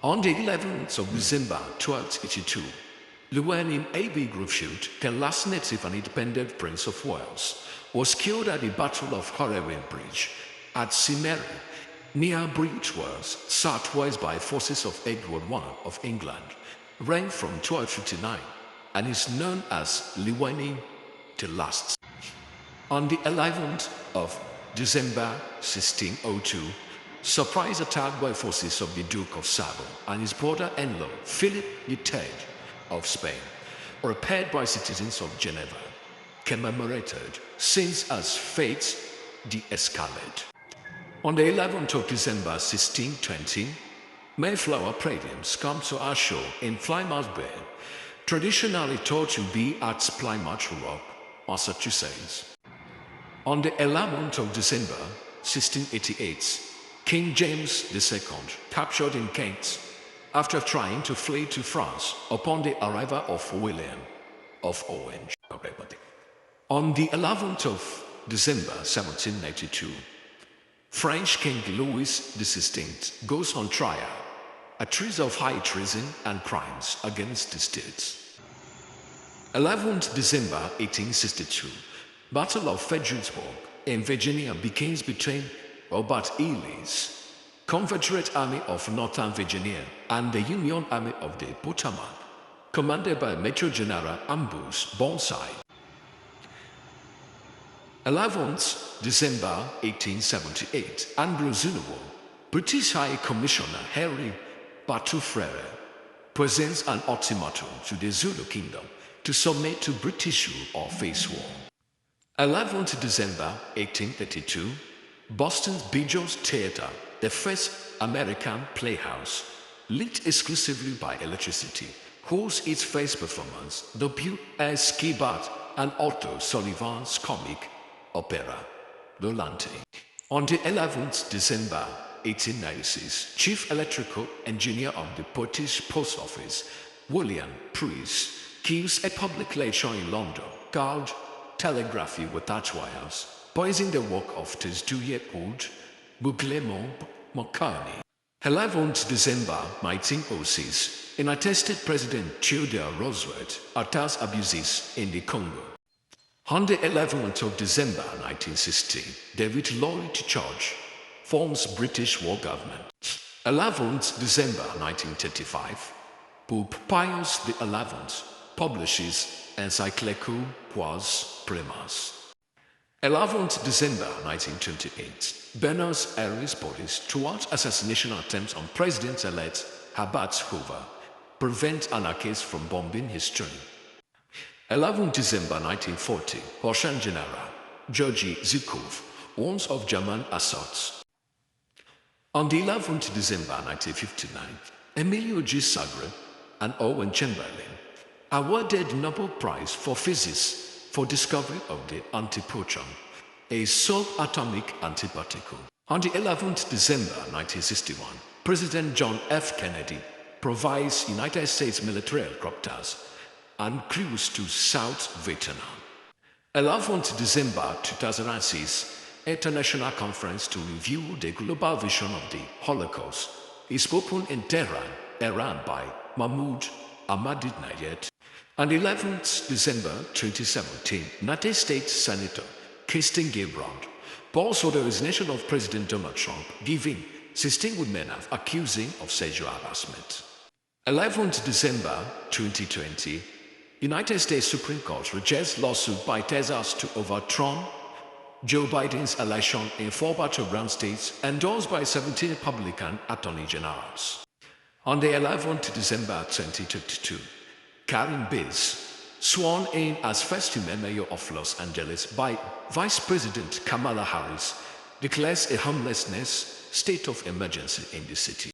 On the 11th of December 1282, Llewellyn A.B. Gruffudd, the last native and independent Prince of Wales, was killed at the Battle of Horewyn Bridge at Cymru, near Bridgeworth, southwest by forces of Edward I of England, reigned from 1259, and is known as Llewellyn the Last. On the 11th of December 1602, surprise attack by forces of the Duke of Savoy and his brother-in-law Philip III of Spain, repaired by citizens of Geneva, commemorated since as Fête d'Escalade. On the 11th of December 1620, Mayflower Palladiums come to our shore in Plymouth Bay, traditionally thought to be at Plymouth Rock, Massachusetts. On the 11th of December 1688, King James II, captured in Kent after trying to flee to France upon the arrival of William of Orange. On the 11th of December 1792, French King Louis XVI goes on trial, accused of high treason and crimes against the states. 11th December 1862, Battle of Fredericksburg in Virginia begins between Robert E. Lee's Confederate Army of Northern Virginia and the Union Army of the Potomac, commanded by Major General Ambrose Burnside. 11th December 1878, Andrew Zuluo, British High Commissioner Henry Batufrere, presents an ultimatum to the Zulu Kingdom to submit to British rule or face war. 11th December 1832, Boston's Bijos Theater, the first American playhouse, lit exclusively by electricity, holds its first performance, W.S. Skibart and Otto Sullivan's comic opera, Rolante. On the 11th December 1896, Chief Electrical Engineer of the British Post Office, William Pryce, gives a public lecture in London called Telegraphy Without Wires, praising the work of his 2-year-old Guglielmo Marconi. 11th December 1906, United States President Theodore Roosevelt attacks abuses in the Congo. On the 11th of December 1960, David Lloyd George forms British war government. 11th December 1935, Pope Pius XI publishes Encyclical Quas Primas. 11th December 1928, Buenos Aires police thwart assassination attempts on President-elect Herbert Hoover, prevent anarchists from bombing his train. 11th December 1940, Russian General Georgy Zhukov warns of German assaults. On the 11th December 1959, Emilio G. Sagre and Owen Chamberlain awarded Nobel Prize for Physics for discovery of the antiproton, a subatomic antiparticle. On the 11th December 1961, President John F. Kennedy provides United States military helicopters and crews to South Vietnam. 11th December 2006, International Conference to review the global vision of the Holocaust is opened in Tehran, Iran by Mahmoud Ahmadinejad. On 11th December 2017, United States Senator Kirsten Gillibrand calls for the resignation of President Donald Trump, giving 16 women accusing of sexual harassment. 11th December 2020, United States Supreme Court rejects lawsuit by Texas to overturn Joe Biden's election in 4 battleground states endorsed by 17 Republican attorney generals. On the 11th December 2022, Karen Bass, sworn in as first female mayor of Los Angeles by Vice President Kamala Harris, declares a homelessness state of emergency in the city.